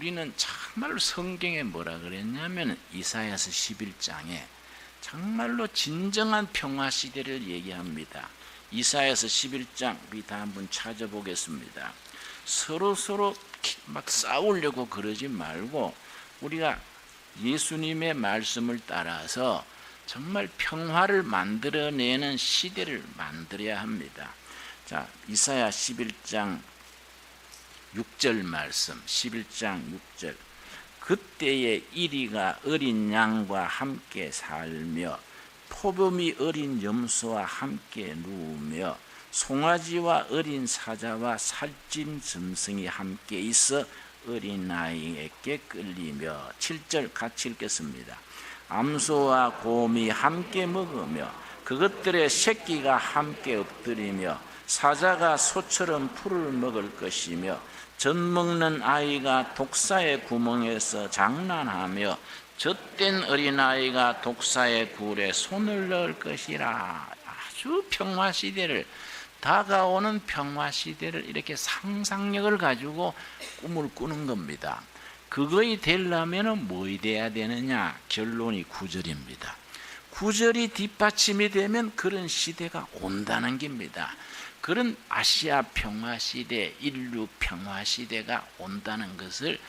우리는 정말로 성경에 뭐라 그랬냐면 이사야서 11장에 정말로 진정한 평화 시대를 얘기합니다. 이사야서 11장 우리 다 한번 찾아보겠습니다. 서로 막 싸우려고 그러지 말고 우리가 예수님의 말씀을 따라서 정말 평화를 만들어내는 시대를 만들어야 합니다. 자, 이사야 11장 6절 말씀, 11장 6절. 그때에 이리가 어린 양과 함께 살며 포범이 어린 염소와 함께 누우며 송아지와 어린 사자와 살찐 짐승이 함께 있어 어린아이에게 끌리며 7절 같이 읽겠습니다. 암소와 곰이 함께 먹으며 그것들의 새끼가 함께 엎드리며 사자가 소처럼 풀을 먹을 것이며 젖 먹는 아이가 독사의 구멍에서 장난하며 젖된 어린아이가 독사의 굴에 손을 넣을 것이라. 아주 평화시대를, 다가오는 평화시대를 이렇게 상상력을 가지고 꿈을 꾸는 겁니다. 그거이 되려면 뭐이 돼야 되느냐? 결론이 9절입니다. 9절이 뒷받침이 되면 그런 시대가 온다는 겁니다. 그런 아시아 평화시대, 인류 평화시대가 온다는 것을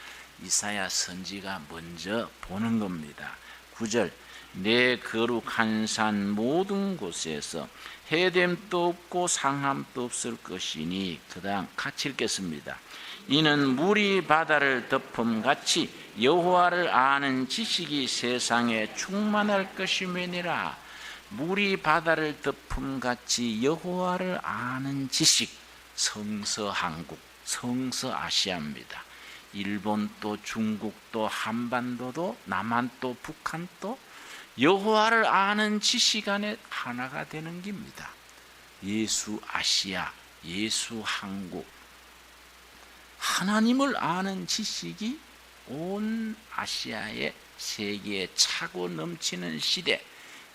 이사야 선지가 먼저 보는 겁니다. 9절, 내 거룩한 산 모든 곳에서 해됨도 없고 상함도 없을 것이니, 그 다음 같이 읽겠습니다. 이는 물이 바다를 덮음같이 여호와를 아는 지식이 세상에 충만할 것이매니라. 물이 바다를 덮음같이 여호와를 아는 지식, 성서한국, 성서아시아입니다. 일본도 중국도 한반도도 남한도 북한도 여호와를 아는 지식 안에 하나가 되는 겁니다. 예수아시아, 예수한국, 하나님을 아는 지식이 온 아시아의 세계에 차고 넘치는 시대,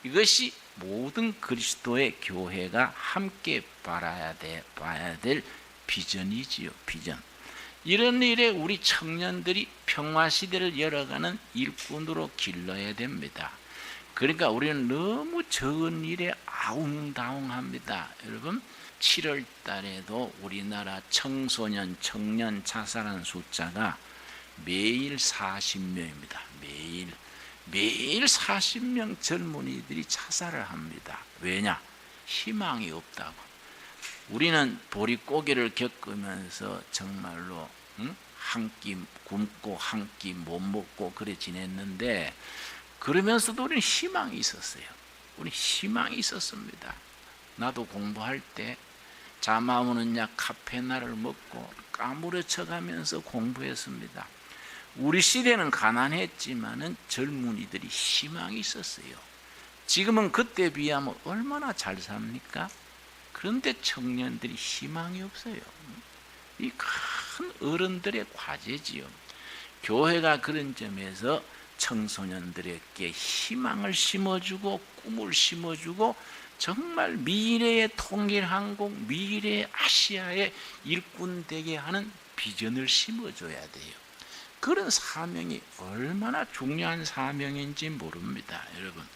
이것이 모든 그리스도의 교회가 함께 봐야 될 비전이지요. 비전. 이런 일에 우리 청년들이 평화시대를 열어가는 일꾼으로 길러야 됩니다. 그러니까 우리는 너무 적은 일에 아웅다웅합니다. 여러분, 7월 달에도 우리나라 청소년, 청년 자살한 숫자가 매일 40명입니다. 매일 40명 젊은이들이 자살을 합니다. 왜냐? 희망이 없다고. 우리는 보릿고개를 겪으면서 정말로 한 끼 굶고 한 끼 못 먹고 그래 지냈는데, 그러면서도 우리는 희망이 있었어요. 우리 희망이 있었습니다. 나도 공부할 때 자마 오는 약 카페나를 먹고 까무러쳐 가면서 공부했습니다. 우리 시대는 가난했지만은 젊은이들이 희망이 있었어요. 지금은 그때 비하면 얼마나 잘 삽니까? 그런데 청년들이 희망이 없어요. 이 큰 어른들의 과제지요. 교회가 그런 점에서 청소년들에게 희망을 심어주고 꿈을 심어주고 정말 미래의 통일한국, 미래의 아시아의 일꾼 되게 하는 비전을 심어줘야 돼요. 그런 사명이 얼마나 중요한 사명인지 모릅니다. 여러분,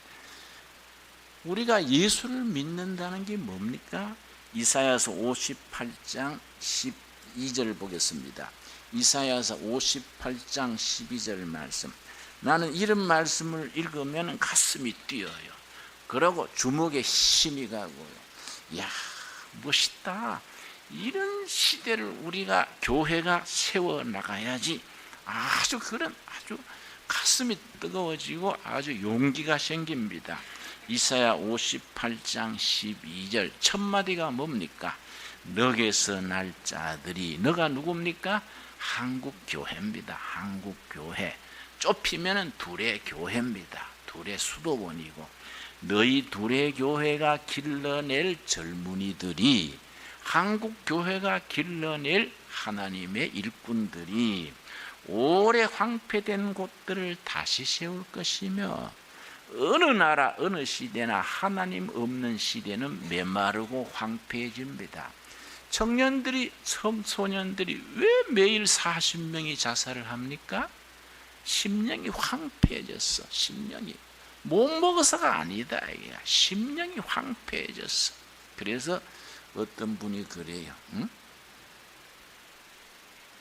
우리가 예수를 믿는다는 게 뭡니까? 이사야서 58장 12절 보겠습니다. 이사야서 58장 12절 말씀. 나는 이런 말씀을 읽으면 가슴이 뛰어요. 그러고 주먹에 힘이 가고요. 이야, 멋있다. 이런 시대를 우리가 교회가 세워나가야지. 아주 가슴이 뜨거워지고 아주 용기가 생깁니다. 이사야 58장 12절 첫 마디가 뭡니까? 너게서 날 자들이, 너가 누굽니까? 한국교회입니다. 한국교회. 좁히면 둘의 교회입니다. 둘의 수도원이고, 너희 둘의 교회가 길러낼 젊은이들이, 한국교회가 길러낼 하나님의 일꾼들이 오래 황폐된 곳들을 다시 세울 것이며, 어느 나라 어느 시대나 하나님 없는 시대는 메마르고 황폐해집니다. 청년들이, 청소년들이 왜 매일 40명이 자살을 합니까? 심령이 황폐해졌어. 심령이 못 먹어서가 아니다. 이게 심령이 황폐해졌어. 그래서 어떤 분이 그래요. 응?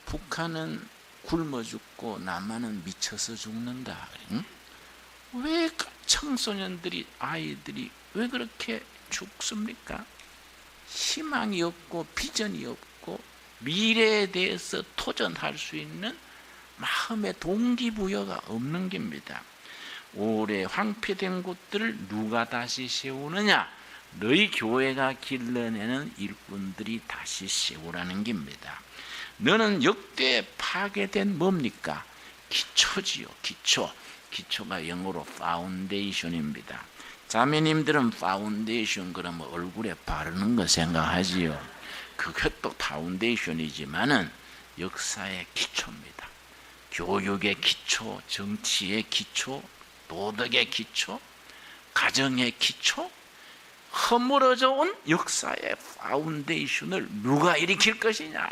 북한은 굶어 죽고 남한은 미쳐서 죽는다. 응? 왜 청소년들이, 아이들이 왜 그렇게 죽습니까? 희망이 없고 비전이 없고 미래에 대해서 도전할 수 있는 마음의 동기부여가 없는 겁니다. 오래 황폐된 곳들을 누가 다시 세우느냐? 너희 교회가 길러내는 일꾼들이 다시 세우라는 겁니다. 너는 역대 파괴된 뭡니까? 기초지요. 기초가 영어로 파운데이션입니다. 자매님들은 파운데이션 그러면 얼굴에 바르는 거 생각하지요. 그것도 파운데이션이지만은 역사의 기초입니다. 교육의 기초, 정치의 기초, 도덕의 기초, 가정의 기초, 허물어져 온 역사의 파운데이션을 누가 일으킬 것이냐?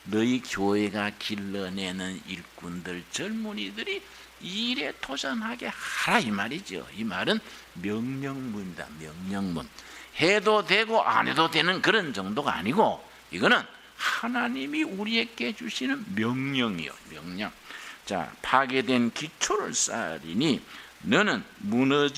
너희 교회가 길러내는 일꾼들, 젊은이들이 이 일에 도전하게 하라 이 말이죠. 이 말은 명령문이다. 명령문. 해도 되고 안 해도 되는 그런 정도가 아니고 이거는 하나님이 우리에게 주시는 명령이요. 명령. 자, 파괴된 기초를 쌓으리니 너는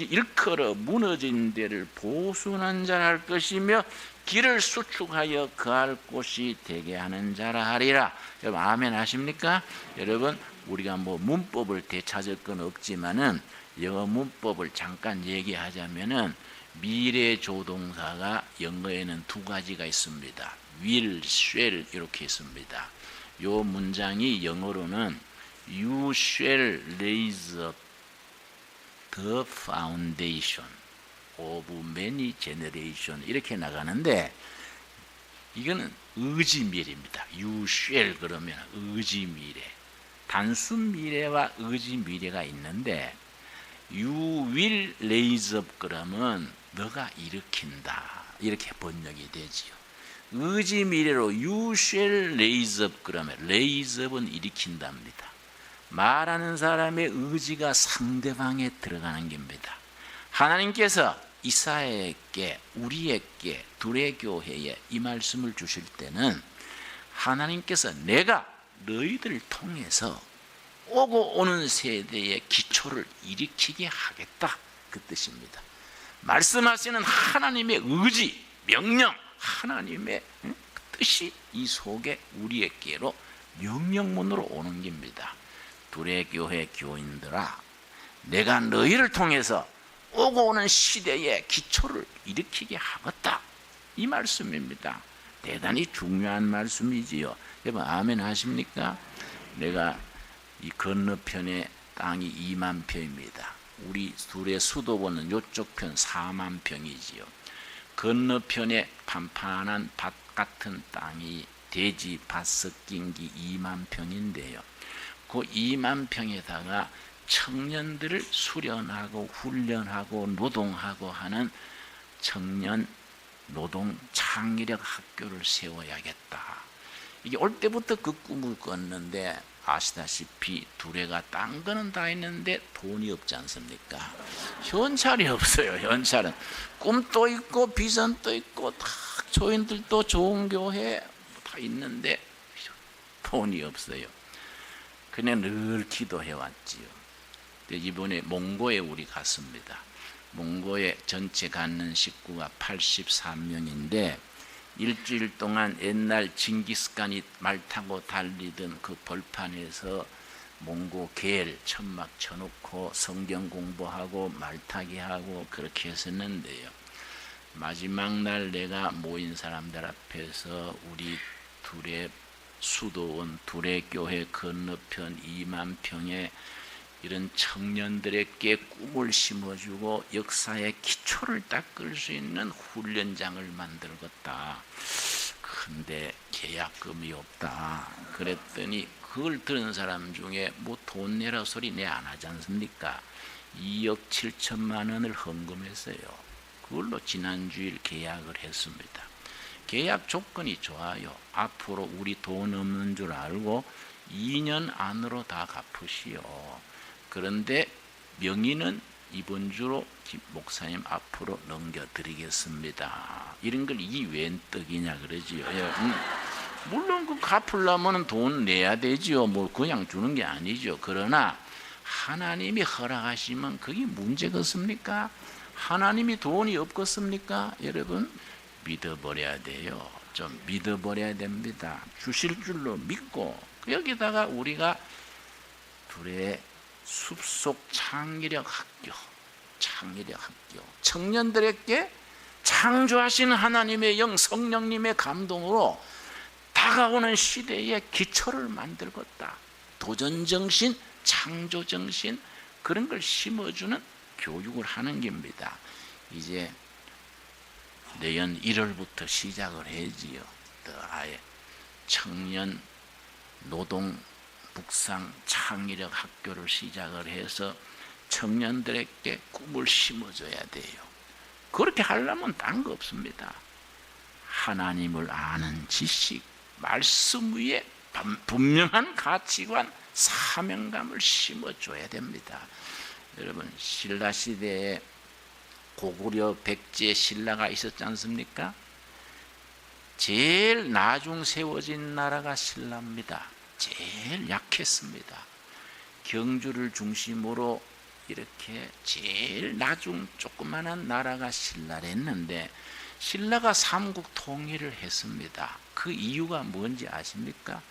일컬어 무너진 데를 보수한 자라 할 것이며 길을 수축하여 거할 곳이 되게 하는 자라 하리라. 여러분 아멘 하십니까? 여러분 우리가 뭐 문법을 되찾을 건 없지만은 영어 문법을 잠깐 얘기하자면은 미래 조동사가 영어에는 두 가지가 있습니다. will, shall 이렇게 있습니다. 요 문장이 영어로는 You shall raise up the foundation of many generations 이렇게 나가는데 이거는 의지미래입니다. You shall 그러면 의지미래, 단순 미래와 의지미래가 있는데 You will raise up 그러면 너가 일으킨다 이렇게 번역이 되지요. 의지미래로 You shall raise up 그러면 raise up은 일으킨답니다. 말하는 사람의 의지가 상대방에 들어가는 겁니다. 하나님께서 이사야에게 우리에게 둘의 교회에 이 말씀을 주실 때는 하나님께서 내가 너희들을 통해서 오고 오는 세대의 기초를 일으키게 하겠다 그 뜻입니다. 말씀하시는 하나님의 의지, 명령, 하나님의 뜻이 이 속에 우리에게로 명령문으로 오는 겁니다. 둘의 교회 교인들아, 내가 너희를 통해서 오고 오는 시대의 기초를 일으키게 하겠다 이 말씀입니다. 대단히 중요한 말씀이지요. 여러분 아멘 하십니까? 내가 이 건너편에 땅이 2만 평입니다. 우리 둘의 수도원은 이쪽 편 4만 평이지요. 건너편에 판판한 밭 같은 땅이 대지 밭 섞인 게 2만 평인데요. 그 2만 평에다가 청년들을 수련하고 훈련하고 노동하고 하는 청년 노동 창의력 학교를 세워야겠다. 이게 올 때부터 그 꿈을 꿨는데 아시다시피 두레가 딴 거는 다 있는데 돈이 없지 않습니까? 현찰이 없어요. 현찰은 꿈도 있고 비전도 있고 다 교인들도 좋은 교회 다 있는데 돈이 없어요. 그냥 늘 기도해왔지요. 이번에 몽고에 우리 갔습니다. 몽고에 전체 갖는 식구가 83명인데 일주일 동안 옛날 징기스칸이 말 타고 달리던 그 벌판에서 몽고 겔 천막 쳐놓고 성경 공부하고 말타기 하고 그렇게 했었는데요. 마지막 날 내가 모인 사람들 앞에서 우리 둘의 수도원 둘의 교회 건너편 2만 평에 이런 청년들에게 꿈을 심어주고 역사의 기초를 닦을 수 있는 훈련장을 만들겠다. 근데 계약금이 없다. 그랬더니 그걸 들은 사람 중에 뭐 돈 내라 소리 내 안 하지 않습니까? 2억 7천만 원을 헌금했어요. 그걸로 지난주일 계약을 했습니다. 계약 조건이 좋아요. 앞으로 우리 돈 없는 줄 알고 2년 안으로 다 갚으시오. 그런데 명의는 이번 주로 김 목사님 앞으로 넘겨드리겠습니다. 이런 걸 이 웬 떡이냐 그러지요. 물론 그 갚으려면 돈 내야 되지요. 뭐 그냥 주는 게 아니죠. 그러나 하나님이 허락하시면 그게 문제겠습니까? 하나님이 돈이 없겠습니까? 여러분 믿어버려야 돼요. 좀 믿어버려야 됩니다. 주실 줄로 믿고 여기다가 우리가 둘의 숲속 창의력 학교 청년들에게 창조하시는 하나님의 영 성령님의 감동으로 다가오는 시대에 기초를 만들겠다. 도전정신, 창조정신 그런 걸 심어주는 교육을 하는 겁니다. 이제 내년 1월부터 시작을 해지요. 아예 청년 노동 묵상 창의력 학교를 시작을 해서 청년들에게 꿈을 심어줘야 돼요. 그렇게 하려면 딴 거 없습니다. 하나님을 아는 지식, 말씀 위에 분명한 가치관, 사명감을 심어줘야 됩니다. 여러분 신라 시대에 고구려 백제 신라가 있었지 않습니까? 제일 나중 세워진 나라가 신라입니다. 제일 약했습니다. 경주를 중심으로 이렇게 제일 나중 조그마한 나라가 신라랬는데 신라가 삼국 통일을 했습니다. 그 이유가 뭔지 아십니까?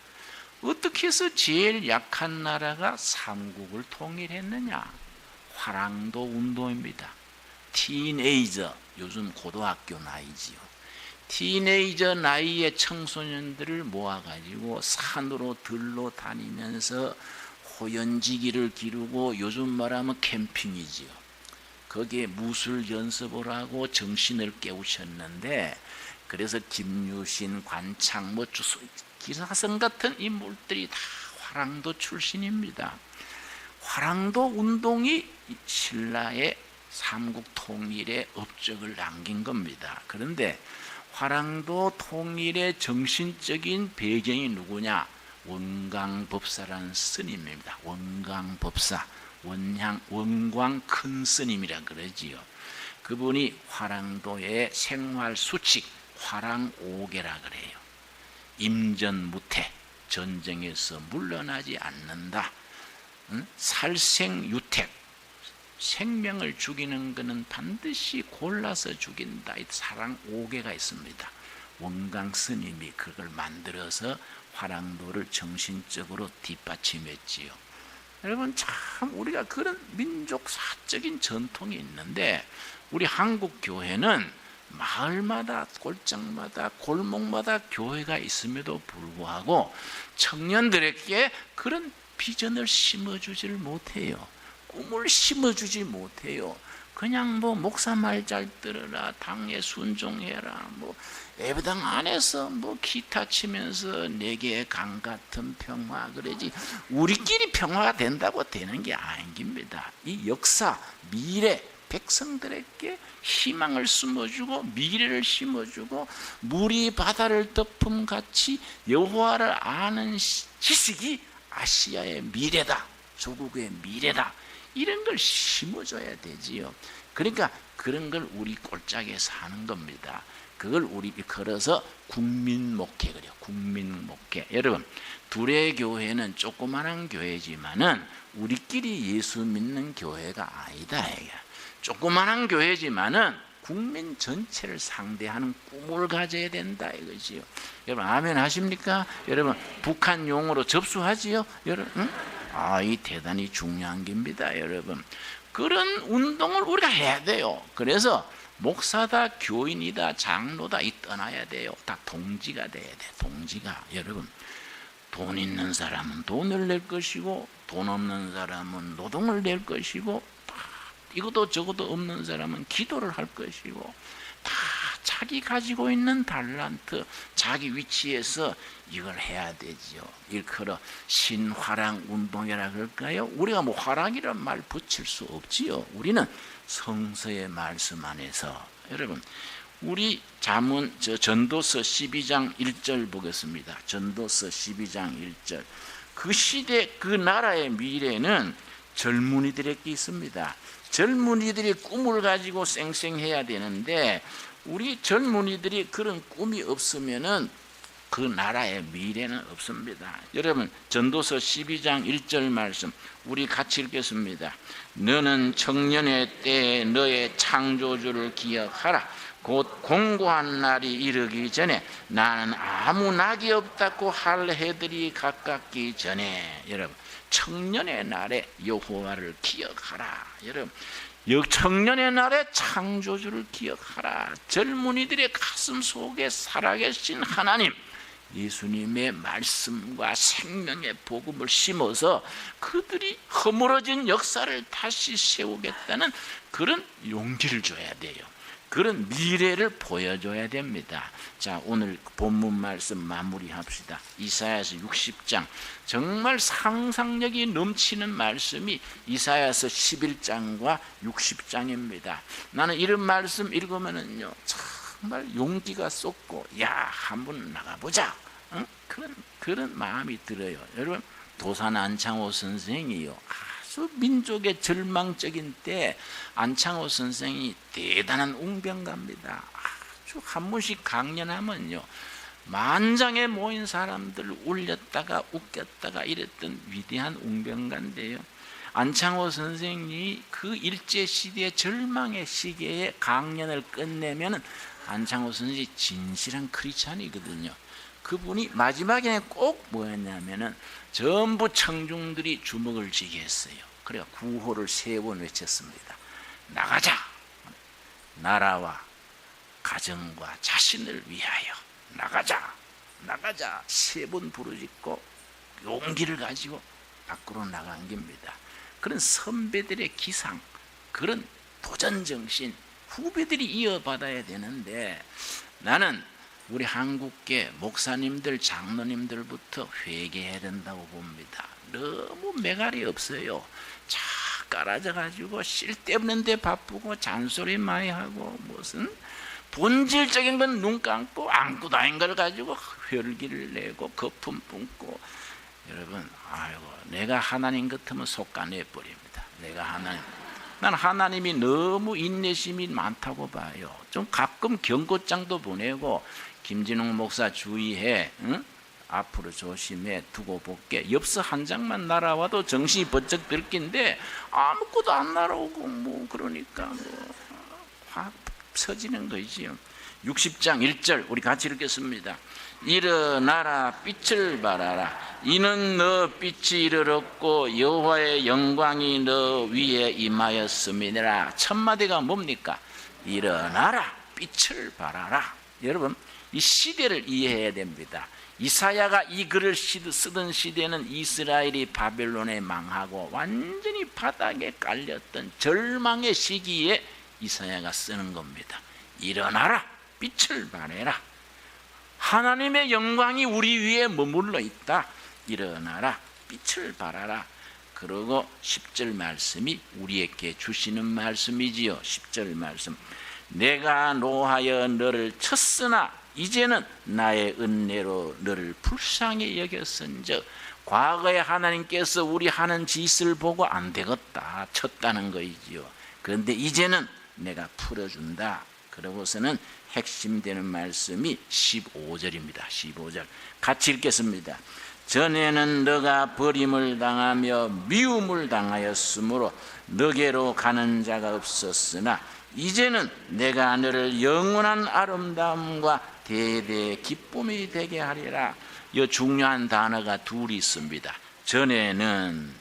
어떻게 해서 제일 약한 나라가 삼국을 통일했느냐? 화랑도 운동입니다. 티네이저, 요즘 고등학교 나이지요. 티네이저 나이의 청소년들을 모아가지고 산으로 들로 다니면서 호연지기를 기르고 요즘 말하면 캠핑이지요. 거기에 무술 연습을 하고 정신을 깨우셨는데 그래서 김유신, 관창, 기사성 같은 인물들이 다 화랑도 출신입니다. 화랑도 운동이 신라의 삼국 통일의 업적을 남긴 겁니다. 그런데 화랑도 통일의 정신적인 배경이 누구냐? 원광법사라는 스님입니다. 원광법사, 원광 큰 스님이라 그러지요. 그분이 화랑도의 생활 수칙 화랑오계라 그래요. 임전무태, 전쟁에서 물러나지 않는다. 살생유택, 생명을 죽이는 것은 반드시 골라서 죽인다. 이 사랑 5개가 있습니다. 원광 스님이 그걸 만들어서 화랑도를 정신적으로 뒷받침했지요. 여러분 참 우리가 그런 민족사적인 전통이 있는데 우리 한국 교회는 마을마다 골장마다 골목마다 교회가 있음에도 불구하고 청년들에게 그런 비전을 심어주지를 못해요. 꿈을 심어주지 못해요. 그냥 목사 말 잘 들으라, 당에 순종해라, 예배당 안에서 기타 치면서 내게 강 같은 평화 그러지 우리끼리 평화가 된다고 되는 게 아닙니다. 이 역사, 미래, 백성들에게 희망을 심어주고 미래를 심어주고 물이 바다를 덮음같이 여호와를 아는 지식이 아시아의 미래다, 조국의 미래다. 이런 걸 심어줘야 되지요. 그러니까 그런 걸 우리 꼴짝에서 하는 겁니다. 그걸 우리 걸어서 국민목회 그래요. 국민목회. 여러분 둘의 교회는 조그마한 교회지만은 우리끼리 예수 믿는 교회가 아니다. 조그마한 교회지만은 국민 전체를 상대하는 꿈을 가져야 된다 이거지요. 여러분 아멘 하십니까? 여러분 북한 용어로 접수하지요? 여러분 응? 이 대단히 중요한 겁니다, 여러분. 그런 운동을 우리가 해야 돼요. 그래서 목사다, 교인이다, 장로다 이 떠나야 돼요. 다 동지가 돼야 돼. 동지가. 여러분 돈 있는 사람은 돈을 낼 것이고 돈 없는 사람은 노동을 낼 것이고 이것도 저것도 없는 사람은 기도를 할 것이고 다 자기 가지고 있는 달란트, 자기 위치에서 이걸 해야 되지요. 일컬어 신화랑 운동이라 그럴까요? 우리가 화랑이란 말 붙일 수 없지요. 우리는 성서의 말씀 안에서 여러분 우리 전도서 12장 1절 보겠습니다. 전도서 12장 1절. 그 시대 그 나라의 미래는 젊은이들에게 있습니다. 젊은이들이 꿈을 가지고 쌩쌩해야 되는데 우리 젊은이들이 그런 꿈이 없으면은 그 나라의 미래는 없습니다. 여러분 전도서 12장 1절 말씀 우리 같이 읽겠습니다. 너는 청년의 때에 너의 창조주를 기억하라. 곧 공고한 날이 이르기 전에 나는 아무 낙이 없다고 할 해들이 가깝기 전에. 여러분 청년의 날에 여호와를 기억하라. 여러분 청년의 날에 창조주를 기억하라. 젊은이들의 가슴 속에 살아계신 하나님 예수님의 말씀과 생명의 복음을 심어서 그들이 허물어진 역사를 다시 세우겠다는 그런 용기를 줘야 돼요. 그런 미래를 보여줘야 됩니다. 자, 오늘 본문 말씀 마무리합시다. 이사야서 60장 정말 상상력이 넘치는 말씀이 이사야서 11장과 60장입니다. 나는 이런 말씀 읽으면은요 정말 용기가 쏟고 야 한번 나가보자 그런 마음이 들어요. 여러분 도산 안창호 선생이요 아주 민족의 절망적인 때 안창호 선생이 대단한 웅변가입니다. 아주 한 번씩 강연하면요 만장에 모인 사람들 울렸다가 웃겼다가 이랬던 위대한 웅변가인데요. 안창호 선생이 그 일제시대의 절망의 시기에 강연을 끝내면 안창호 선생이 진실한 크리스찬이거든요. 그분이 마지막에 꼭 뭐였냐면은 전부 청중들이 주먹을 쥐게 했어요. 그래서 구호를 3번 외쳤습니다. 나가자. 나라와 가정과 자신을 위하여 나가자. 나가자. 3번 부르짖고 용기를 가지고 밖으로 나간 겁니다. 그런 선배들의 기상, 그런 도전정신 후배들이 이어받아야 되는데 나는 우리 한국계 목사님들, 장로님들부터 회개해야 된다고 봅니다. 너무 매갈이 없어요. 자 깔아져가지고 쓸데없는 데 바쁘고 잔소리 많이 하고 무슨 본질적인 건 눈 감고 안고 다닌 걸 가지고 혈기를 내고 거품 뿜고. 여러분 아이고 내가 하나님 같으면 속가내버립니다. 내가 하나님. 난 하나님이 너무 인내심이 많다고 봐요. 좀 가끔 경고장도 보내고 김진웅 목사 주의해. 응? 앞으로 조심해 두고 볼게. 엽서 한 장만 날아와도 정신이 번쩍 들긴데 아무것도 안 날아오고 뭐 그러니까 뭐 확 서지는 거지요. 60장 1절 우리 같이 읽겠습니다. 일어나라 빛을 발하라. 이는 너 빛이 이르렀고 여호와의 영광이 너 위에 임하였음이니라. 첫 마디가 뭡니까? 일어나라 빛을 발하라. 여러분 이 시대를 이해해야 됩니다. 이사야가 이 글을 쓰던 시대는 이스라엘이 바벨론에 망하고 완전히 바닥에 깔렸던 절망의 시기에 이사야가 쓰는 겁니다. 일어나라 빛을 발해라. 하나님의 영광이 우리 위에 머물러 있다. 일어나라 빛을 발하라. 그리고 10절 말씀이 우리에게 주시는 말씀이지요. 10절 말씀 내가 노하여 너를 쳤으나 이제는 나의 은혜로 너를 불쌍히 여겼은즉. 과거에 하나님께서 우리 하는 짓을 보고 안 되겠다 쳤다는 거이지요. 그런데 이제는 내가 풀어준다. 그러고서는 핵심되는 말씀이 15절입니다. 15절 같이 읽겠습니다. 전에는 너가 버림을 당하며 미움을 당하였으므로 너게로 가는 자가 없었으나 이제는 내가 너를 영원한 아름다움과 대대의 기쁨이 되게 하리라. 이 중요한 단어가 둘이 있습니다. 전에는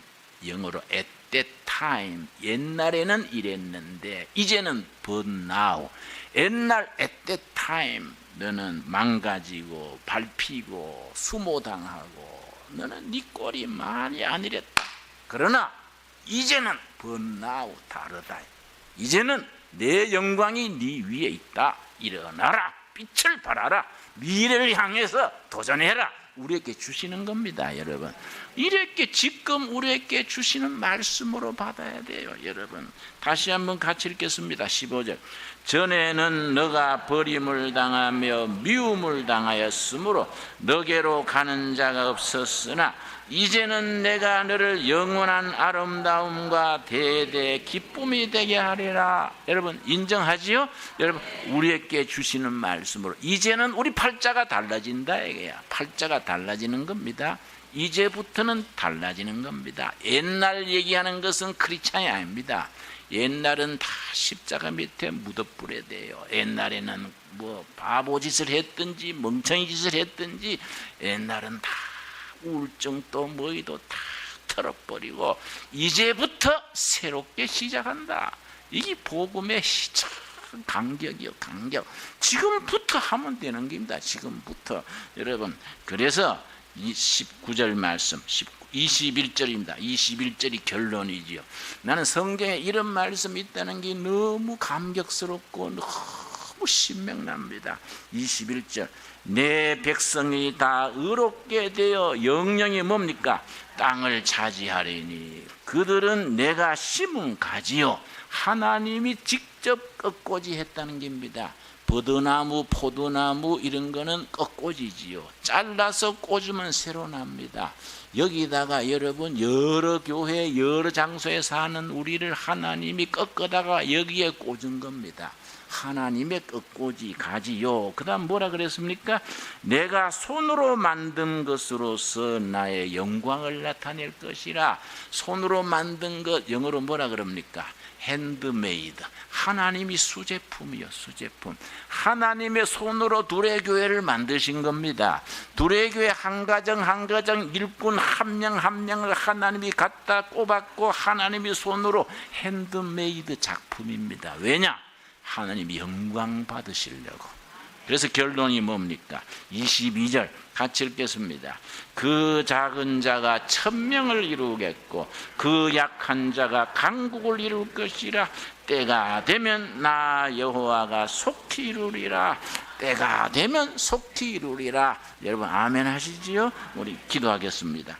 영어로 at that time, 옛날에는 이랬는데 이제는 but now. 옛날 at that time 너는 망가지고 밟히고 수모당하고 너는 네 꼴이 많이 안 이랬다. 그러나 이제는 but now 다르다. 이제는 내 영광이 네 위에 있다. 일어나라 빛을 발하라. 미래를 향해서 도전해라. 우리에게 주시는 겁니다. 여러분 이렇게 지금 우리에게 주시는 말씀으로 받아야 돼요. 여러분, 다시 한번 같이 읽겠습니다. 15절. 전에는 너가 버림을 당하며 미움을 당하였으므로 너게로 가는 자가 없었으나 이제는 내가 너를 영원한 아름다움과 대대 기쁨이 되게 하리라. 여러분, 인정하지요? 여러분, 우리에게 주시는 말씀으로 이제는 우리 팔자가 달라진다 이게야. 팔자가 달라지는 겁니다. 이제부터는 달라지는 겁니다. 옛날 얘기하는 것은 크리스찬이 아닙니다. 옛날은 다 십자가 밑에 묻어버려야 돼요. 옛날에는 뭐 바보짓을 했든지 멍청이 짓을 했든지 옛날은 다 우울증도 뭐이도 다 털어버리고 이제부터 새롭게 시작한다. 이게 복음의 시작 간격이요, 간격. 지금부터 하면 되는 겁니다. 지금부터. 여러분, 그래서 이 19절 말씀 21절입니다. 21절이 결론이지요. 나는 성경에 이런 말씀이 있다는 게 너무 감격스럽고 너무 신명납니다. 21절. 내 백성이 다 의롭게 되어 영영이 뭡니까? 땅을 차지하리니 그들은 내가 심은 가지요. 하나님이 직접 꺾고지 했다는 겁니다. 버드나무, 포도나무 이런 거는 꺾고지지요. 잘라서 꽂으면 새로 납니다. 여기다가 여러분 여러 교회 여러 장소에 사는 우리를 하나님이 꺾어다가 여기에 꽂은 겁니다. 하나님의 꺾고지 가지요. 그 다음 뭐라 그랬습니까? 내가 손으로 만든 것으로서 나의 영광을 나타낼 것이라. 손으로 만든 것 영어로 뭐라 그럽니까? 핸드메이드. 하나님이 수제품이요, 수제품. 하나님의 손으로 두레교회를 만드신 겁니다. 두레교회 한 가정 한 가정 일꾼 한 명 한 명을 하나님이 갖다 꼽았고 하나님이 손으로 핸드메이드 작품입니다. 왜냐? 하나님이 영광 받으시려고. 그래서 결론이 뭡니까? 22절 같이 읽겠습니다. 그 작은 자가 1000명을 이루겠고 그 약한 자가 강국을 이룰 것이라. 때가 되면 나 여호와가 속히 이루리라. 때가 되면 속히 이루리라. 여러분 아멘 하시지요? 우리 기도하겠습니다.